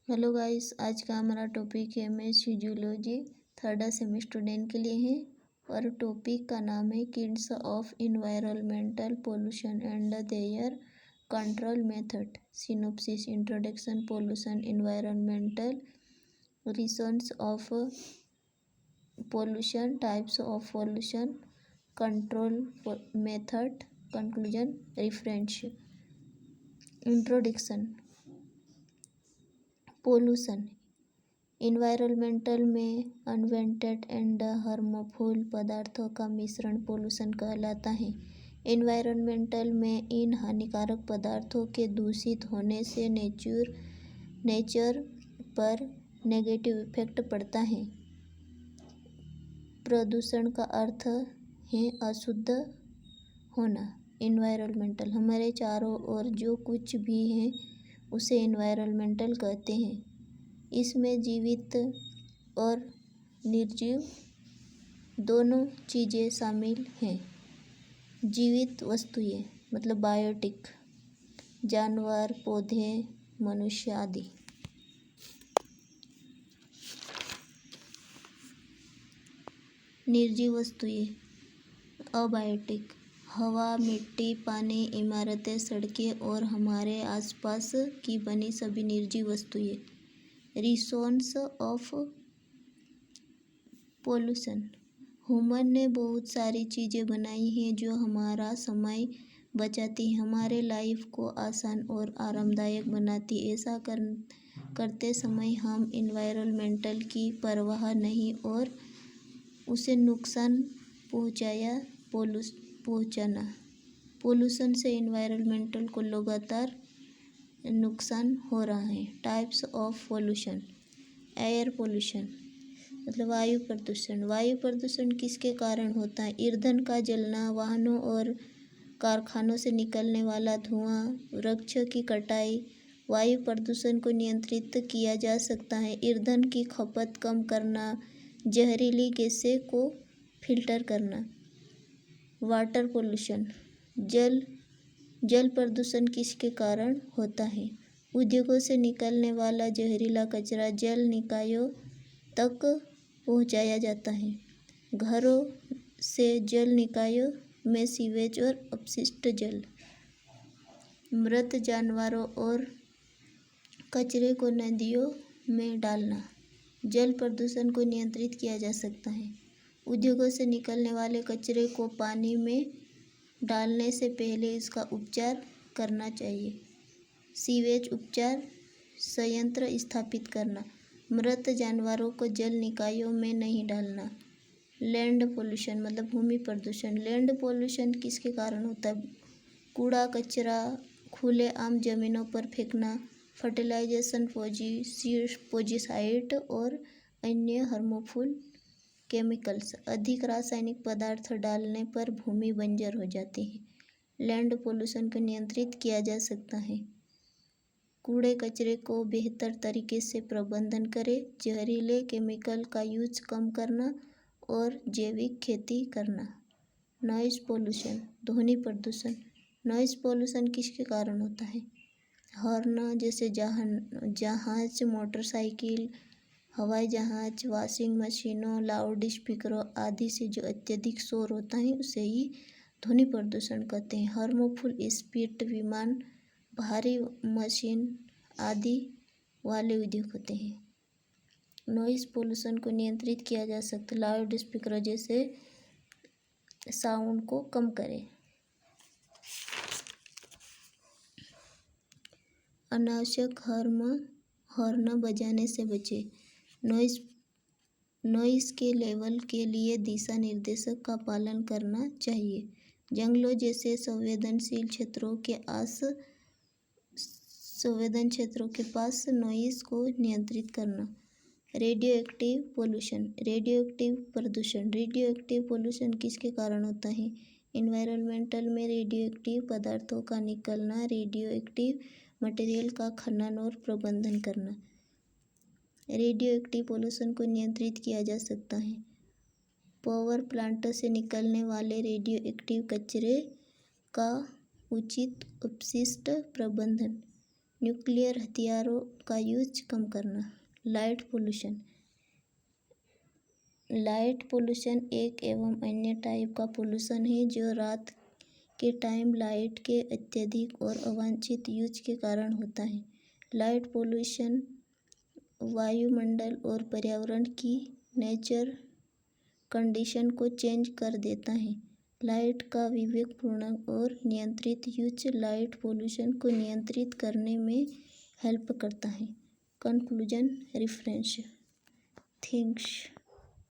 Hello guys, आज का हमारा टॉपिक है maths physiology third semester student के लिए है। और टॉपिक का नाम है kids of environmental pollution and their control method. Synopsis, introduction, pollution, environmental reasons of pollution, types of pollution, control method, conclusion, reference. Introduction. Pollution environmental में unwanted and harmful पदार्थों का मिश्रण पोल्यूशन कहलाता है। इन्वायरमेंटल में इन हानिकारक पदार्थों के दूषित होने से नेचर पर नेगेटिव इफेक्ट पड़ता है। प्रदूषण का अर्थ है अशुद्ध होना। इन्वायरमेंटल हमारे चारों ओर जो कुछ भी है उसे इन्वायरमेंटल कहते हैं। इसमें जीवित और निर्जीव दोनों चीज़ें शामिल हैं। जीवित वस्तुएं मतलब बायोटिक, जानवर, पौधे, मनुष्य आदि। निर्जीव वस्तुएं अबायोटिक, हवा, मिट्टी, पानी, इमारतें, सड़कें और हमारे आसपास की बनी सभी निर्जीव वस्तुएं। रिसोर्स ऑफ पोल्यूशन ह्यूमन ने बहुत सारी चीज़ें बनाई हैं जो हमारा समय बचाती, हमारे लाइफ को आसान और आरामदायक बनाती। ऐसा करते समय हम इन्वायरमेंटल की परवाह नहीं और उसे नुकसान पहुंचाना। पोल्यूशन से इन्वायरमेंटल को लगातार नुकसान हो रहा है। Types of pollution. Air pollution मतलब वायु प्रदूषण। वायु प्रदूषण किसके कारण होता है? ईंधन का जलना, वाहनों और कारखानों से निकलने वाला धुआं, वृक्ष की कटाई। वायु प्रदूषण को नियंत्रित किया जा सकता है। ईंधन की खपत कम करना, जहरीली गैसें को फिल्टर करना। वाटर पोल्यूशन जल प्रदूषण किसके कारण होता है? उद्योगों से निकलने वाला जहरीला कचरा जल निकायों तक पहुंचाया जाता है। घरों से जल निकायों में सीवेज और अपशिष्ट जल। मृत जानवरों और कचरे को नदियों में डालना। जल प्रदूषण को नियंत्रित किया जा सकता है। उद्योगों से निकलने वाले कचरे को पानी में डालने से पहले इसका उपचार करना चाहिए। सीवेज उपचार संयंत्र स्थापित करना। मृत जानवरों को जल निकायों में नहीं डालना। लैंड पोल्यूशन मतलब भूमि प्रदूषण। लैंड पोल्यूशन किसके कारण होता है? कूड़ा कचरा खुले आम जमीनों पर फेंकना, फर्टिलाइजेशन, पोजिसाइड और अन्य हार्मफुल केमिकल्स। अधिक रासायनिक पदार्थ डालने पर भूमि बंजर हो जाती है। लैंड पोल्यूशन को नियंत्रित किया जा सकता है। कूड़े कचरे को बेहतर तरीके से प्रबंधन करें, जहरीले केमिकल का यूज कम करना और जैविक खेती करना। नॉइज़ पोल्यूशन ध्वनि प्रदूषण। नॉइज़ पोल्यूशन किसके कारण होता है? हॉर्न जैसे जहाज, मोटरसाइकिल, हवाई जहाज, वॉशिंग मशीनों, लाउड स्पीकरों आदि से जो अत्यधिक शोर होता है उसे ही ध्वनि प्रदूषण कहते हैं। हार्मफुल स्पीड विमान, भारी मशीन आदि वाले उद्योग होते हैं। नॉइज़ पोल्यूशन को नियंत्रित किया जा सकता है। लाउड स्पीकर जैसे साउंड को कम करें। अनावश्यक हॉर्न बजाने से बचें। नॉइज़ के लेवल के लिए दिशा निर्देशक का पालन करना चाहिए। जंगलों जैसे संवेदनशील क्षेत्रों के पास नॉइज़ को नियंत्रित करना। Radio active pollution radio active प्रदूषण। रेडियो एक्टिव पोल्यूशन किसके कारण होता है? इन्वायरमेंटल में रेडियो एक्टिव पदार्थों का निकलना, रेडियो एक्टिव मटेरियल का खनन और प्रबंधन करना। रेडियो एक्टिव पोल्यूशन को नियंत्रित किया जा सकता है। पावर प्लांट से निकलने वाले रेडियो एक्टिव कचरे का उचित अपशिष्ट प्रबंधन। न्यूक्लियर हथियारों का यूज कम करना। Light pollution. लाइट पोल्यूशन एक एवं अन्य टाइप का पोल्यूशन है जो रात के टाइम लाइट के अत्यधिक और अवांछित यूज के कारण होता है। लाइट पोल्यूशन वायुमंडल और पर्यावरण की नेचर कंडीशन को चेंज कर देता है। लाइट का विवेकपूर्ण और नियंत्रित यूज लाइट पोल्यूशन को नियंत्रित करने में हेल्प करता है। Conclusion reference. थैंक्स।